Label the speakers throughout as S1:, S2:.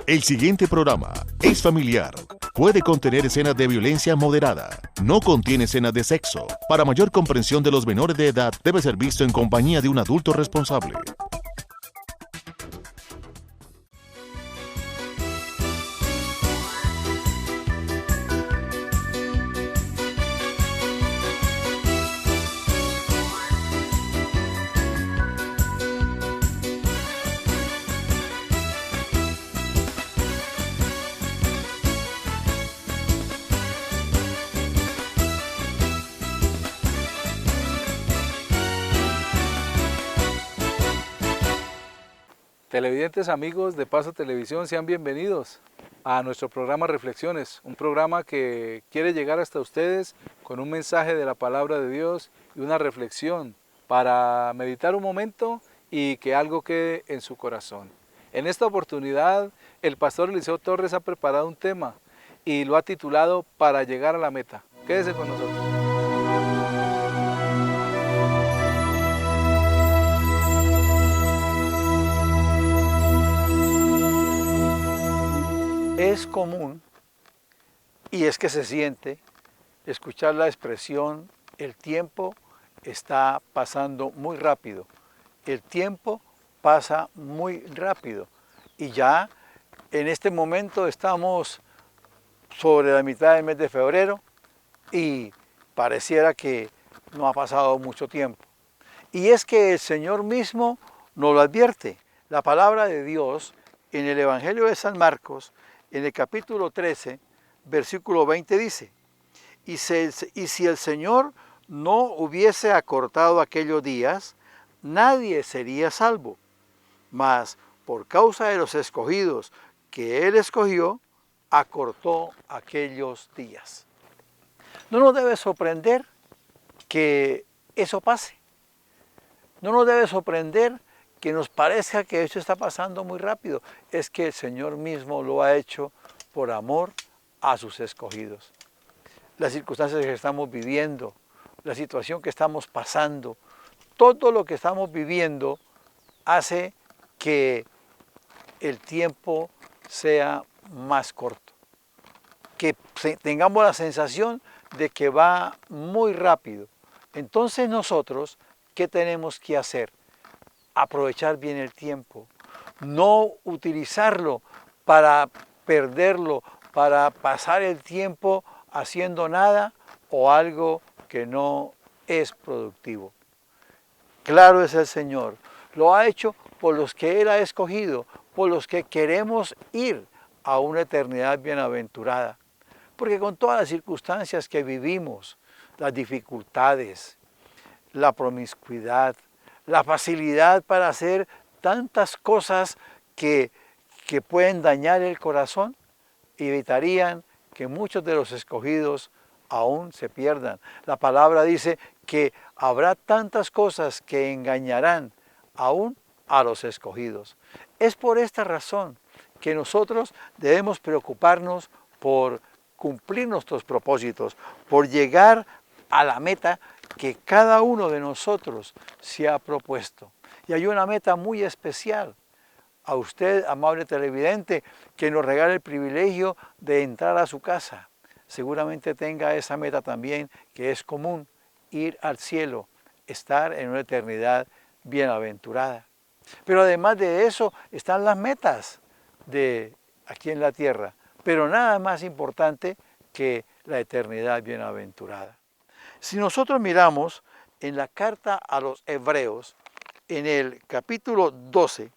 S1: El siguiente programa es familiar. Puede contener escenas de violencia moderada. No contiene escenas de sexo. Para mayor comprensión de los menores de edad, debe ser visto en compañía de un adulto responsable.
S2: Televidentes amigos de Paso Televisión, sean bienvenidos a nuestro programa Reflexiones, un programa que quiere llegar hasta ustedes con un mensaje de la palabra de Dios y una reflexión para meditar un momento y que algo quede en su corazón. En esta oportunidad, el pastor Eliseo Torres ha preparado un tema y lo ha titulado Para llegar a la meta. Quédese con nosotros.
S3: Es común, y es que se siente, escuchar la expresión, el tiempo está pasando muy rápido. El tiempo pasa muy rápido. Y ya en este momento estamos sobre la mitad del mes de febrero y pareciera que no ha pasado mucho tiempo. Y es que el Señor mismo nos lo advierte. La palabra de Dios en el Evangelio de San Marcos, en el capítulo 13, versículo 20 dice, y si el Señor no hubiese acortado aquellos días, nadie sería salvo. Mas por causa de los escogidos que Él escogió, acortó aquellos días. No nos debe sorprender que eso pase. No nos debe sorprender que nos parezca que esto está pasando muy rápido. Es que el Señor mismo lo ha hecho por amor a sus escogidos. Las circunstancias que estamos viviendo, la situación que estamos pasando, todo lo que estamos viviendo hace que el tiempo sea más corto. Que tengamos la sensación de que va muy rápido. Entonces nosotros, ¿qué tenemos que hacer? Aprovechar bien el tiempo, no utilizarlo para perderlo, para pasar el tiempo haciendo nada o algo que no es productivo. Claro es el Señor, lo ha hecho por los que Él ha escogido, por los que queremos ir a una eternidad bienaventurada. Porque con todas las circunstancias que vivimos, las dificultades, la promiscuidad, la facilidad para hacer tantas cosas que pueden dañar el corazón, evitarían que muchos de los escogidos aún se pierdan. La palabra dice que habrá tantas cosas que engañarán aún a los escogidos. Es por esta razón que nosotros debemos preocuparnos por cumplir nuestros propósitos, por llegar a la meta que cada uno de nosotros se ha propuesto. Y hay una meta muy especial. A usted, amable televidente, que nos regala el privilegio de entrar a su casa. Seguramente tenga esa meta también, que es común, ir al cielo, estar en una eternidad bienaventurada. Pero además de eso están las metas de aquí en la tierra, pero nada más importante que la eternidad bienaventurada. Si nosotros miramos en la carta a los Hebreos, en el capítulo 12,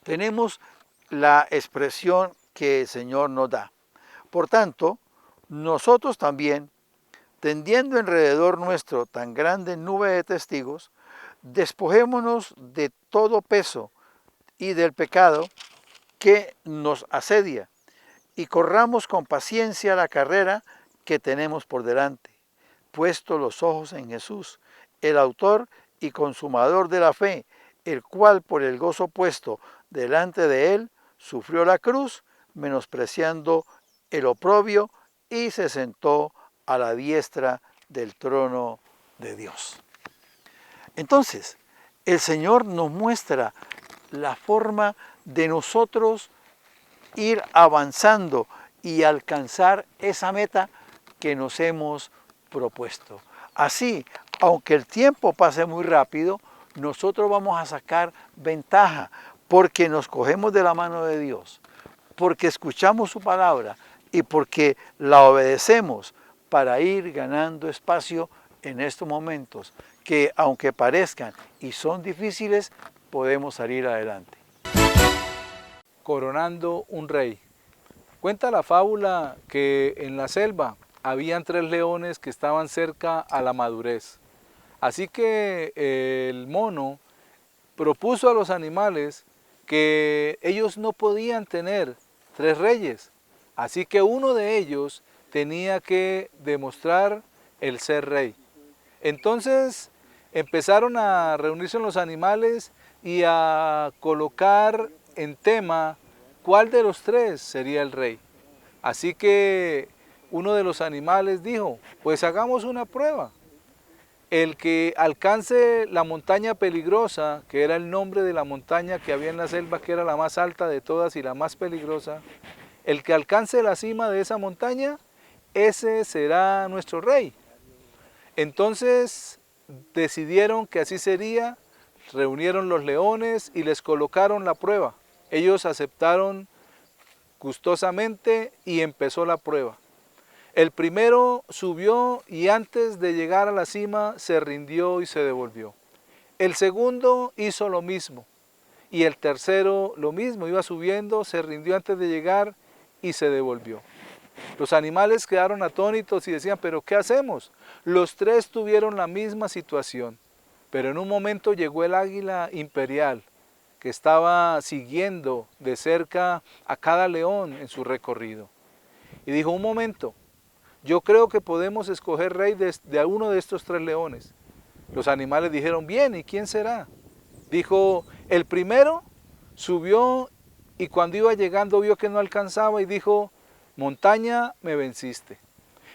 S3: tenemos la expresión que el Señor nos da. Por tanto, nosotros también, tendiendo alrededor nuestro tan grande nube de testigos, despojémonos de todo peso y del pecado que nos asedia, y corramos con paciencia la carrera que tenemos por delante, puesto los ojos en Jesús, el autor y consumador de la fe, el cual por el gozo puesto delante de él sufrió la cruz, menospreciando el oprobio, y se sentó a la diestra del trono de Dios. Entonces, el Señor nos muestra la forma de nosotros ir avanzando y alcanzar esa meta que nos hemos propuesto. Así, aunque el tiempo pase muy rápido, nosotros vamos a sacar ventaja porque nos cogemos de la mano de Dios, porque escuchamos su palabra y porque la obedecemos para ir ganando espacio en estos momentos que, aunque parezcan y son difíciles, podemos salir adelante.
S2: Coronando un rey. Cuenta la fábula que en la selva habían 3 leones que estaban cerca a la madurez. Así que el mono propuso a los animales que ellos no podían tener 3 reyes. Así que uno de ellos tenía que demostrar el ser rey. Entonces empezaron a reunirse los animales y a colocar en tema cuál de los 3 sería el rey. Así que uno de los animales dijo, pues hagamos una prueba. El que alcance la montaña peligrosa, que era el nombre de la montaña que había en la selva, que era la más alta de todas y la más peligrosa, el que alcance la cima de esa montaña, ese será nuestro rey. Entonces decidieron que así sería, reunieron los leones y les colocaron la prueba. Ellos aceptaron gustosamente y empezó la prueba. El primero subió y antes de llegar a la cima se rindió y se devolvió. El segundo hizo lo mismo y el tercero lo mismo, iba subiendo, se rindió antes de llegar y se devolvió. Los animales quedaron atónitos y decían, ¿pero qué hacemos? Los 3 tuvieron la misma situación, pero en un momento llegó el águila imperial que estaba siguiendo de cerca a cada león en su recorrido. Y dijo, un momento, yo creo que podemos escoger rey de uno de estos 3 leones. Los animales dijeron, bien, ¿y quién será? Dijo, el primero subió y cuando iba llegando vio que no alcanzaba y dijo, montaña, me venciste.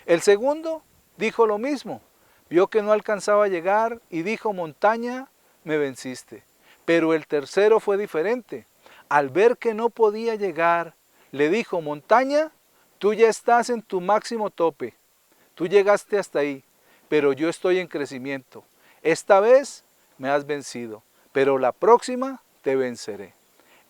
S2: El segundo dijo lo mismo, vio que no alcanzaba a llegar y dijo, montaña, me venciste. Pero el tercero fue diferente. Al ver que no podía llegar, le dijo, montaña, tú ya estás en tu máximo tope. Tú llegaste hasta ahí, pero yo estoy en crecimiento. Esta vez me has vencido, pero la próxima te venceré.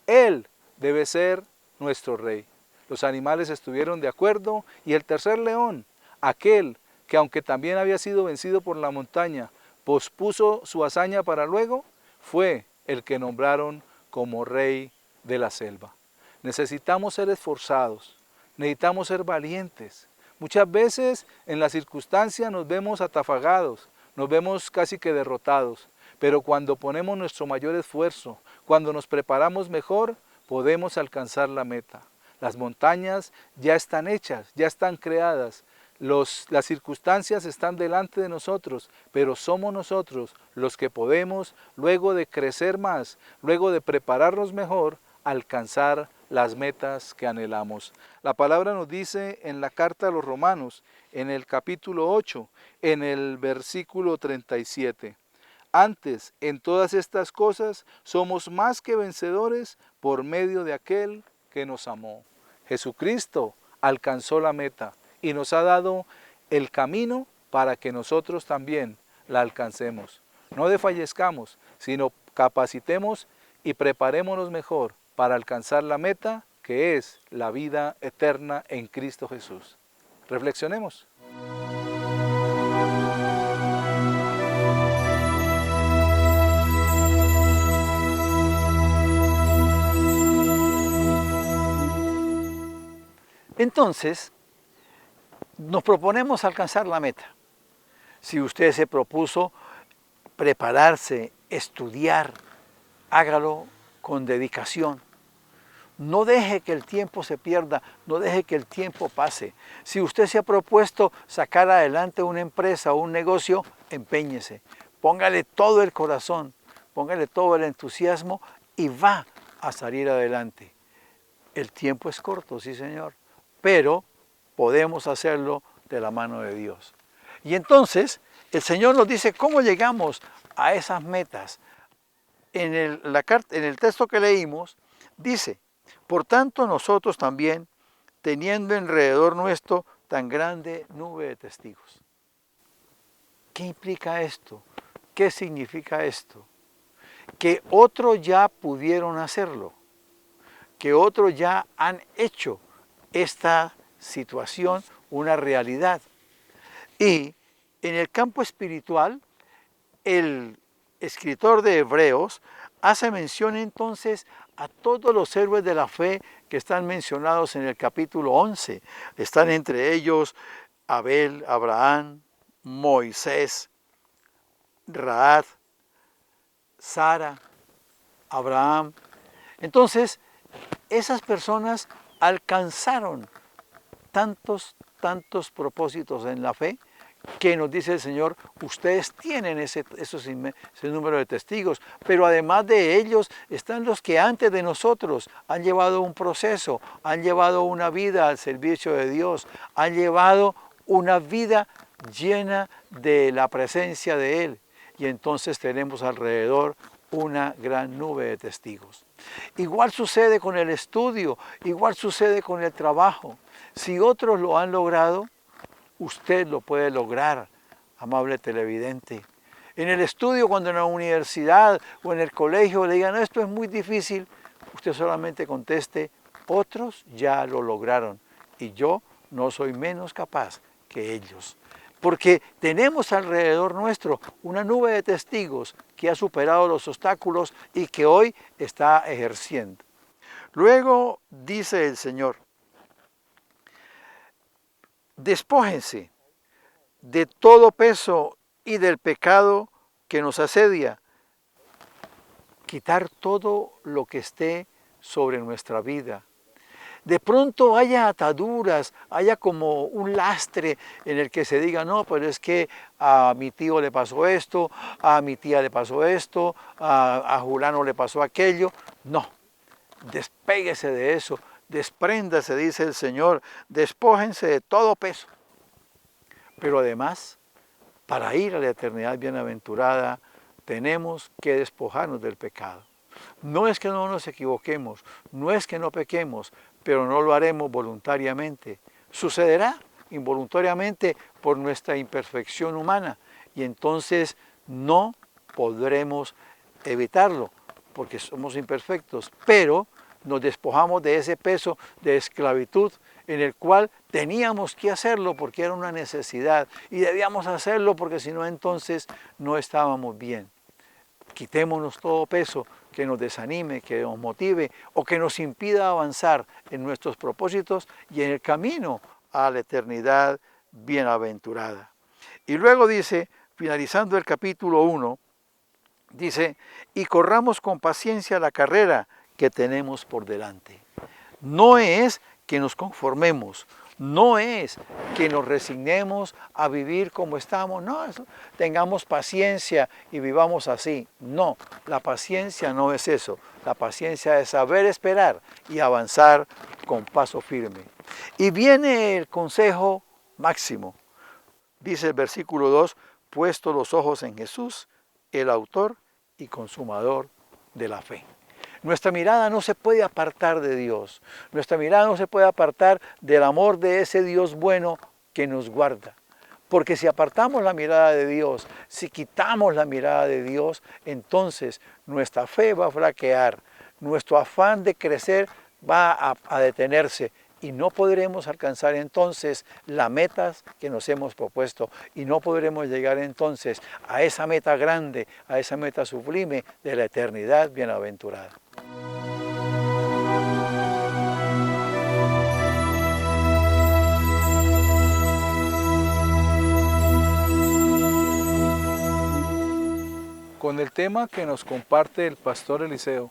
S2: Él debe ser nuestro rey. Los animales estuvieron de acuerdo y el tercer león, aquel que aunque también había sido vencido por la montaña, pospuso su hazaña para luego, fue el que nombraron como rey de la selva. Necesitamos ser esforzados, necesitamos ser valientes. Muchas veces en la circunstancia nos vemos atafagados, nos vemos casi que derrotados, pero cuando ponemos nuestro mayor esfuerzo, cuando nos preparamos mejor, podemos alcanzar la meta. Las montañas ya están hechas, ya están creadas, las circunstancias están delante de nosotros, pero somos nosotros los que podemos, luego de crecer más, luego de prepararnos mejor, alcanzar las metas que anhelamos. La palabra nos dice en la carta a los Romanos, en el capítulo 8, en el versículo 37. Antes, en todas estas cosas, somos más que vencedores por medio de aquel que nos amó. Jesucristo alcanzó la meta y nos ha dado el camino para que nosotros también la alcancemos. No desfallezcamos, sino capacitemos y preparémonos mejor para alcanzar la meta que es la vida eterna en Cristo Jesús. Reflexionemos.
S3: Entonces, nos proponemos alcanzar la meta. Si usted se propuso prepararse, estudiar, hágalo con dedicación. No deje que el tiempo se pierda, no deje que el tiempo pase. Si usted se ha propuesto sacar adelante una empresa o un negocio, empeñese. Póngale todo el corazón, póngale todo el entusiasmo y va a salir adelante. El tiempo es corto, sí señor, pero podemos hacerlo de la mano de Dios. Y entonces el Señor nos dice cómo llegamos a esas metas. En el texto que leímos dice, Por tanto, nosotros también, teniendo alrededor nuestro tan grande nube de testigos. ¿Qué implica esto? ¿Qué significa esto? Que otros ya pudieron hacerlo, que otros ya han hecho esta situación una realidad. Y en el campo espiritual, el escritor de Hebreos hace mención entonces a todos los héroes de la fe que están mencionados en el capítulo 11. Están entre ellos Abel, Abraham, Moisés, Rahab, Sara, Abraham. Entonces, esas personas alcanzaron tantos propósitos en la fe que nos dice el Señor, ustedes tienen ese número de testigos, pero además de ellos están los que antes de nosotros han llevado un proceso, han llevado una vida al servicio de Dios, han llevado una vida llena de la presencia de Él. Y entonces tenemos alrededor una gran nube de testigos. Igual sucede con el estudio, igual sucede con el trabajo. Si otros lo han logrado, usted lo puede lograr, amable televidente. En el estudio, cuando en la universidad o en el colegio le digan, esto es muy difícil, usted solamente conteste, otros ya lo lograron y yo no soy menos capaz que ellos. Porque tenemos alrededor nuestro una nube de testigos que ha superado los obstáculos y que hoy está ejerciendo. Luego dice el Señor, despójense de todo peso y del pecado que nos asedia. Quitar todo lo que esté sobre nuestra vida. De pronto haya ataduras, haya como un lastre en el que se diga, no, pero es que a mi tío le pasó esto, a mi tía le pasó esto, a Julano le pasó aquello. No, despéguese de eso. Despréndase, dice el Señor, despójense de todo peso. Pero además, para ir a la eternidad bienaventurada, tenemos que despojarnos del pecado. No es que no nos equivoquemos, no es que no pequemos, pero no lo haremos voluntariamente. Sucederá involuntariamente por nuestra imperfección humana y entonces no podremos evitarlo porque somos imperfectos, pero nos despojamos de ese peso de esclavitud en el cual teníamos que hacerlo porque era una necesidad y debíamos hacerlo porque si no entonces no estábamos bien. Quitémonos todo peso que nos desanime, que nos motive o que nos impida avanzar en nuestros propósitos y en el camino a la eternidad bienaventurada. Y luego dice, finalizando el capítulo 1, dice, y corramos con paciencia la carrera que tenemos por delante. No es que nos conformemos, no es que nos resignemos a vivir como estamos, no, tengamos paciencia y vivamos así. No, la paciencia no es eso, la paciencia es saber esperar y avanzar con paso firme. Y viene el consejo máximo, dice el versículo 2, puesto los ojos en Jesús, el autor y consumador de la fe. Nuestra mirada no se puede apartar de Dios. Nuestra mirada no se puede apartar del amor de ese Dios bueno que nos guarda. Porque si apartamos la mirada de Dios, si quitamos la mirada de Dios, entonces nuestra fe va a flaquear. Nuestro afán de crecer va a detenerse y no podremos alcanzar entonces las metas que nos hemos propuesto y no podremos llegar entonces a esa meta grande, a esa meta sublime de la eternidad bienaventurada.
S2: Con el tema que nos comparte el pastor Eliseo,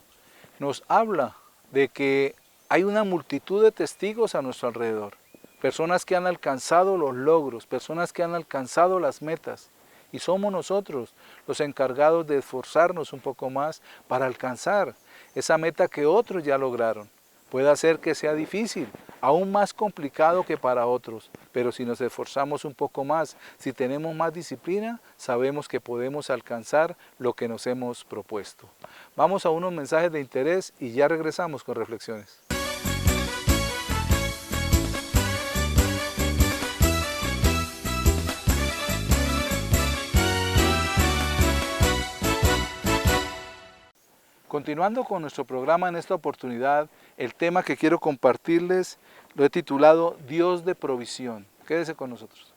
S2: nos habla de que hay una multitud de testigos a nuestro alrededor, personas que han alcanzado los logros, personas que han alcanzado las metas, y somos nosotros los encargados de esforzarnos un poco más para alcanzar esa meta que otros ya lograron. Puede ser que sea difícil, aún más complicado que para otros, pero si nos esforzamos un poco más, si tenemos más disciplina, sabemos que podemos alcanzar lo que nos hemos propuesto. Vamos a unos mensajes de interés y ya regresamos con reflexiones. Continuando con nuestro programa en esta oportunidad, el tema que quiero compartirles lo he titulado Dios de provisión. Quédese con nosotros.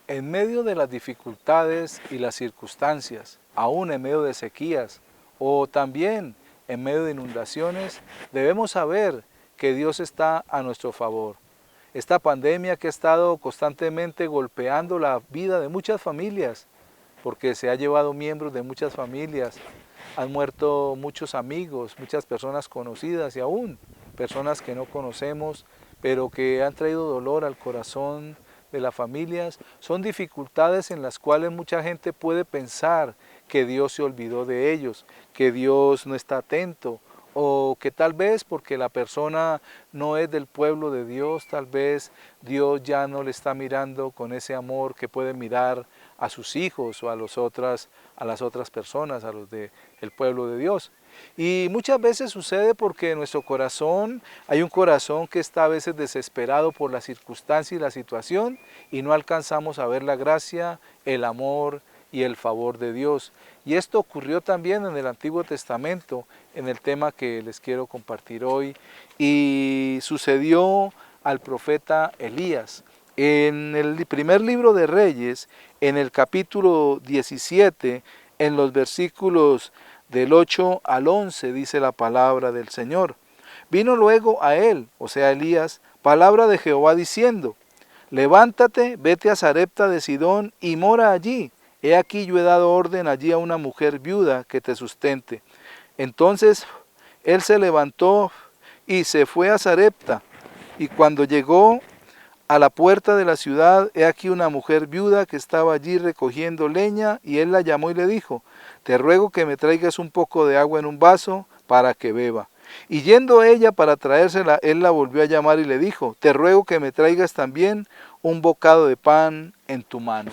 S2: En medio de las dificultades y las circunstancias, aún en medio de sequías o también en medio de inundaciones, debemos saber que Dios está a nuestro favor. Esta pandemia que ha estado constantemente golpeando la vida de muchas familias, porque se ha llevado miembros de muchas familias, han muerto muchos amigos, muchas personas conocidas y aún personas que no conocemos, pero que han traído dolor al corazón de las familias. Son dificultades en las cuales mucha gente puede pensar que Dios se olvidó de ellos, que Dios no está atento, o que tal vez porque la persona no es del pueblo de Dios, tal vez Dios ya no le está mirando con ese amor que puede mirar a sus hijos o a las otras personas, a los del pueblo de Dios. Y muchas veces sucede porque en nuestro corazón hay un corazón que está a veces desesperado por la circunstancia y la situación y no alcanzamos a ver la gracia, el amor y el favor de Dios. Y esto ocurrió también en el Antiguo Testamento, en el tema que les quiero compartir hoy, y sucedió al profeta Elías. En el primer libro de Reyes, en el capítulo 17, en los versículos del 8 al 11, dice la palabra del Señor. Vino luego a él, o sea Elías, palabra de Jehová diciendo: levántate, vete a Sarepta de Sidón y mora allí. He aquí yo he dado orden allí a una mujer viuda que te sustente. Entonces él se levantó y se fue a Sarepta, y cuando llegó a la puerta de la ciudad, he aquí una mujer viuda que estaba allí recogiendo leña, y él la llamó y le dijo: te ruego que me traigas un poco de agua en un vaso para que beba. Y yendo ella para traérsela, él la volvió a llamar y le dijo: te ruego que me traigas también un bocado de pan en tu mano.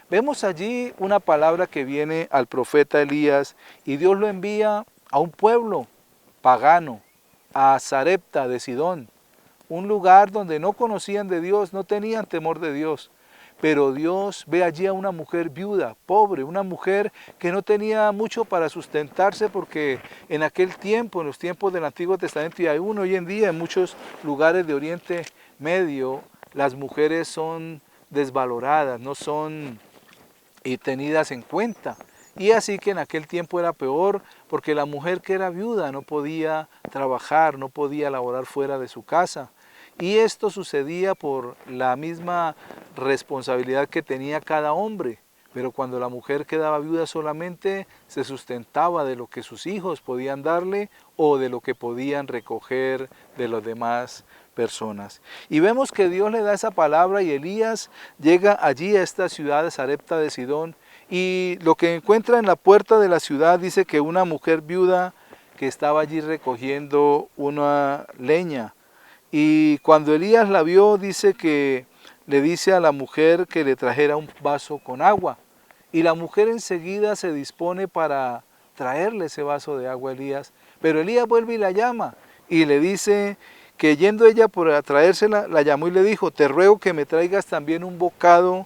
S2: Vemos allí una palabra que viene al profeta Elías, y Dios lo envía a un pueblo pagano, a Sarepta de Sidón, un lugar donde no conocían de Dios, no tenían temor de Dios. Pero Dios ve allí a una mujer viuda, pobre, una mujer que no tenía mucho para sustentarse, porque en aquel tiempo, en los tiempos del Antiguo Testamento, y aún hoy en día en muchos lugares de Oriente Medio, las mujeres son desvaloradas, no son tenidas en cuenta. Y así que en aquel tiempo era peor, porque la mujer que era viuda no podía trabajar, no podía laborar fuera de su casa. Y esto sucedía por la misma responsabilidad que tenía cada hombre. Pero cuando la mujer quedaba viuda solamente se sustentaba de lo que sus hijos podían darle o de lo que podían recoger de las demás personas. Y vemos que Dios le da esa palabra y Elías llega allí a esta ciudad de Sarepta de Sidón, y lo que encuentra en la puerta de la ciudad dice que una mujer viuda que estaba allí recogiendo una leña. Y cuando Elías la vio, dice que le dice a la mujer que le trajera un vaso con agua. Y la mujer enseguida se dispone para traerle ese vaso de agua a Elías. Pero Elías vuelve y la llama y le dice que yendo ella por traérsela, la llamó y le dijo: te ruego que me traigas también un bocado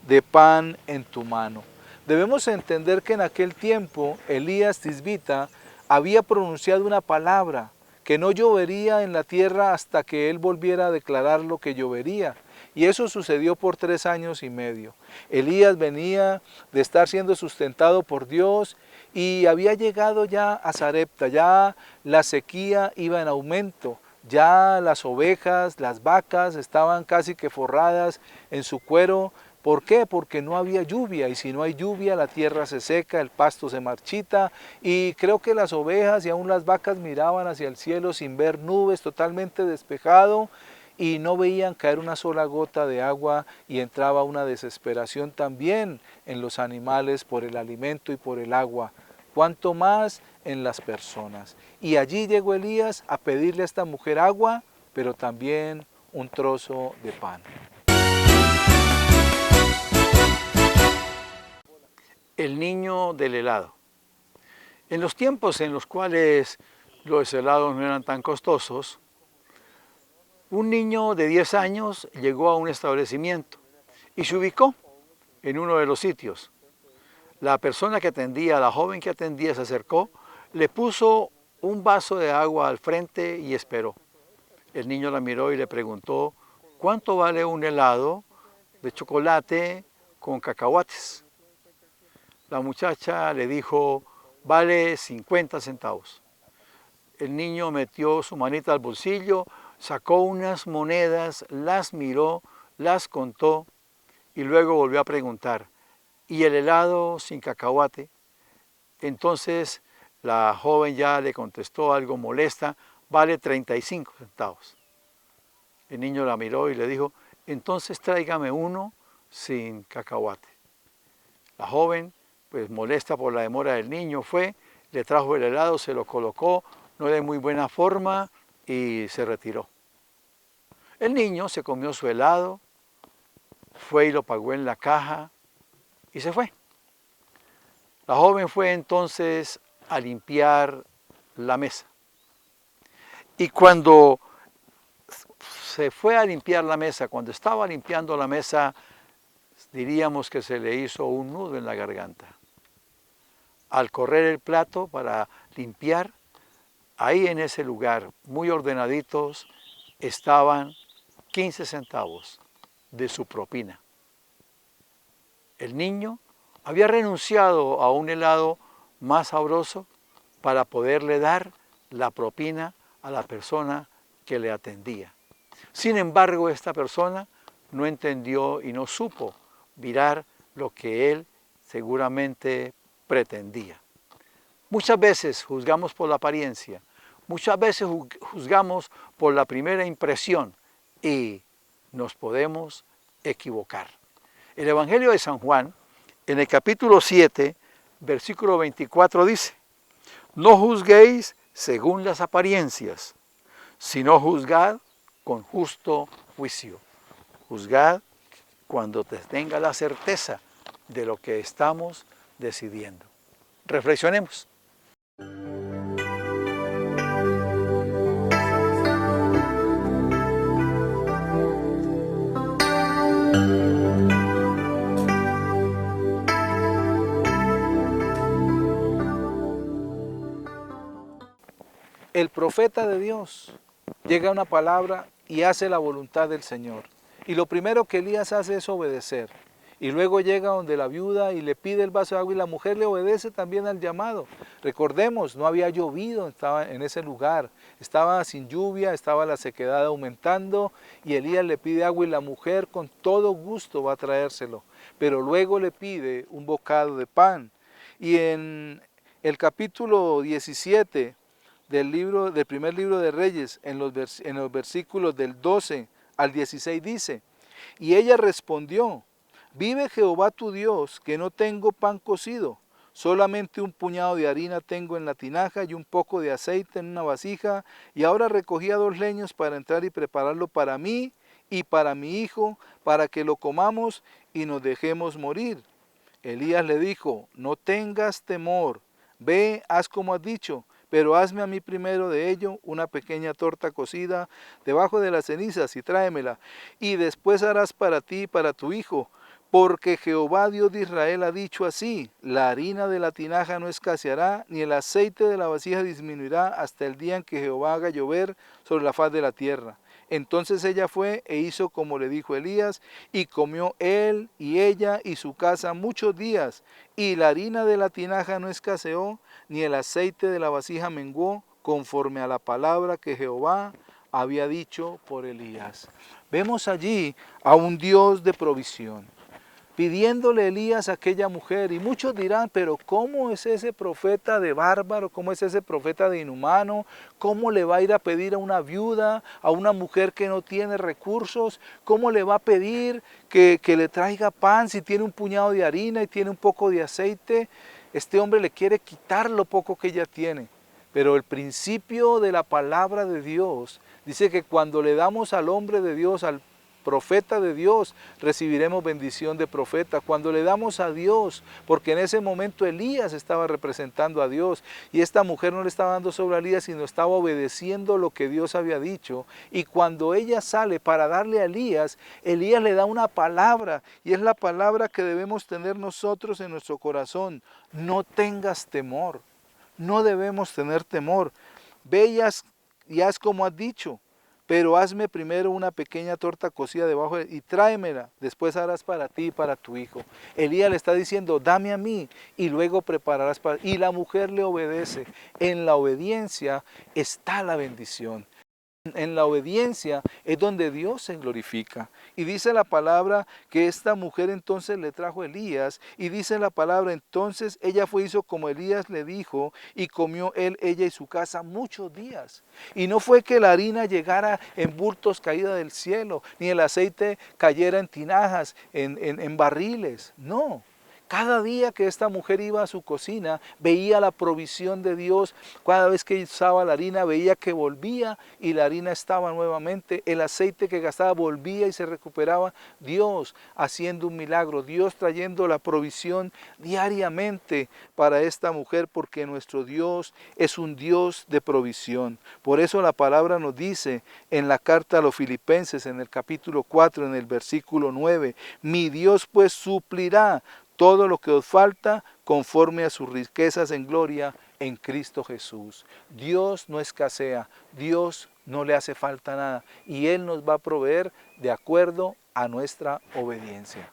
S2: de pan en tu mano. Debemos entender que en aquel tiempo Elías Tisbita había pronunciado una palabra, que no llovería en la tierra hasta que él volviera a declarar lo que llovería. Y eso sucedió por 3 años y medio. Elías venía de estar siendo sustentado por Dios y había llegado ya a Sarepta. Ya la sequía iba en aumento. Ya las ovejas, las vacas estaban casi que forradas en su cuero. ¿Por qué? Porque no había lluvia, y si no hay lluvia la tierra se seca, el pasto se marchita, y creo que las ovejas y aún las vacas miraban hacia el cielo sin ver nubes, totalmente despejado, y no veían caer una sola gota de agua, y entraba una desesperación también en los animales por el alimento y por el agua, cuanto más en las personas. Y allí llegó Elías a pedirle a esta mujer agua, pero también un trozo de pan.
S3: El niño del helado. En los tiempos en los cuales los helados no eran tan costosos, un niño de 10 años llegó a un establecimiento y se ubicó en uno de los sitios. La persona que atendía, la joven que atendía, se acercó, le puso un vaso de agua al frente y esperó. El niño la miró y le preguntó, ¿cuánto vale un helado de chocolate con cacahuates? La muchacha le dijo, vale 50 centavos. El niño metió su manita al bolsillo, sacó unas monedas, las miró, las contó y luego volvió a preguntar, ¿y el helado sin cacahuate? Entonces la joven ya le contestó algo molesta, vale 35 centavos. El niño la miró y le dijo, entonces tráigame uno sin cacahuate. La joven, pues molesta por la demora del niño, fue, le trajo el helado, se lo colocó, no de muy buena forma y se retiró. El niño se comió su helado, fue y lo pagó en la caja y se fue. La joven fue entonces a limpiar la mesa. Y cuando se fue a limpiar la mesa, cuando estaba limpiando la mesa, diríamos que se le hizo un nudo en la garganta. Al correr el plato para limpiar, ahí en ese lugar, muy ordenaditos, estaban 15 centavos de su propina. El niño había renunciado a un helado más sabroso para poderle dar la propina a la persona que le atendía. Sin embargo, esta persona no entendió y no supo mirar lo que él seguramente pretendía. Muchas veces juzgamos por la apariencia, muchas veces juzgamos por la primera impresión y nos podemos equivocar. El Evangelio de San Juan, en el capítulo 7, versículo 24 dice, no juzguéis según las apariencias, sino juzgad con justo juicio. Juzgad cuando tenga la certeza de lo que estamos decidiendo. Reflexionemos.
S2: El profeta de Dios llega a una palabra y hace la voluntad del Señor. Y lo primero que Elías hace es obedecer. Y luego llega donde la viuda y le pide el vaso de agua y la mujer le obedece también al llamado. Recordemos, no había llovido, estaba en ese lugar, estaba sin lluvia, estaba la sequedad aumentando y Elías le pide agua y la mujer con todo gusto va a traérselo. Pero luego le pide un bocado de pan. Y en el capítulo 17 del primer libro de Reyes, en los versículos del 12 al 16 dice, y ella respondió, vive Jehová tu Dios, que no tengo pan cocido, solamente un puñado de harina tengo en la tinaja y un poco de aceite en una vasija, y ahora recogía 2 leños para entrar y prepararlo para mí y para mi hijo, para que lo comamos y nos dejemos morir. Elías le dijo, no tengas temor, ve, haz como has dicho, pero hazme a mí primero de ello una pequeña torta cocida debajo de las cenizas y tráemela, y después harás para ti y para tu hijo, porque Jehová Dios de Israel ha dicho así, la harina de la tinaja no escaseará, ni el aceite de la vasija disminuirá hasta el día en que Jehová haga llover sobre la faz de la tierra. Entonces ella fue e hizo como le dijo Elías, y comió él y ella y su casa muchos días, y la harina de la tinaja no escaseó, ni el aceite de la vasija menguó, conforme a la palabra que Jehová había dicho por Elías. Vemos allí a un Dios de provisión, pidiéndole Elías a aquella mujer, y muchos dirán, pero ¿cómo es ese profeta de bárbaro? ¿Cómo es ese profeta de inhumano? ¿Cómo le va a ir a pedir a una viuda, a una mujer que no tiene recursos? ¿Cómo le va a pedir que le traiga pan si tiene un puñado de harina y tiene un poco de aceite? Este hombre le quiere quitar lo poco que ella tiene. Pero el principio de la palabra de Dios dice que cuando le damos al hombre de Dios, al profeta de Dios, recibiremos bendición de profeta. Cuando le damos a Dios, porque en ese momento Elías estaba representando a Dios y esta mujer no le estaba dando sobre a Elías, sino estaba obedeciendo lo que Dios había dicho. Y cuando ella sale para darle a Elías, Elías le da una palabra y es la palabra que debemos tener nosotros en nuestro corazón. No tengas temor, no debemos tener temor. Ve y haz como has dicho, pero hazme primero una pequeña torta cocida debajo y tráemela, después harás para ti y para tu hijo. Elías le está diciendo, dame a mí y luego prepararás para... Y la mujer le obedece. En la obediencia está la bendición. En la obediencia es donde Dios se glorifica. Y dice la palabra que esta mujer entonces le trajo a Elías. Y dice la palabra, entonces ella hizo como Elías le dijo. Y comió él, ella y su casa muchos días. Y no fue que la harina llegara en bultos caída del cielo. Ni el aceite cayera en tinajas, en barriles. No. Cada día que esta mujer iba a su cocina, veía la provisión de Dios. Cada vez que usaba la harina, veía que volvía y la harina estaba nuevamente. El aceite que gastaba volvía y se recuperaba. Dios haciendo un milagro, Dios trayendo la provisión diariamente para esta mujer, porque nuestro Dios es un Dios de provisión. Por eso la palabra nos dice en la carta a los Filipenses, en el capítulo 4, en el versículo 9, mi Dios pues suplirá todo lo que os falta conforme a sus riquezas en gloria en Cristo Jesús. Dios no escasea, Dios no le hace falta nada y Él nos va a proveer de acuerdo a nuestra obediencia.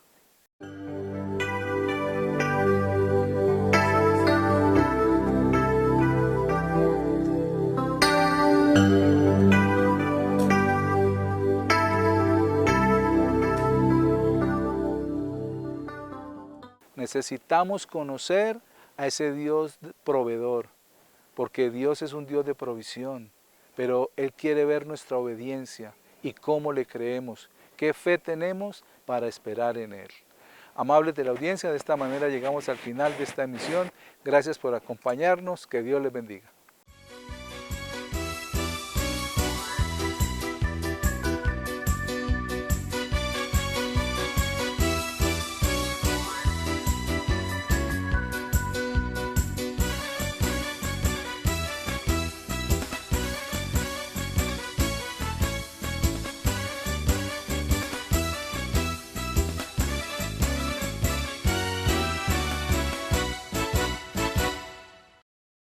S2: Necesitamos conocer a ese Dios proveedor, porque Dios es un Dios de provisión, pero Él quiere ver nuestra obediencia y cómo le creemos, qué fe tenemos para esperar en Él. Amables de la audiencia, de esta manera llegamos al final de esta emisión. Gracias por acompañarnos, que Dios les bendiga.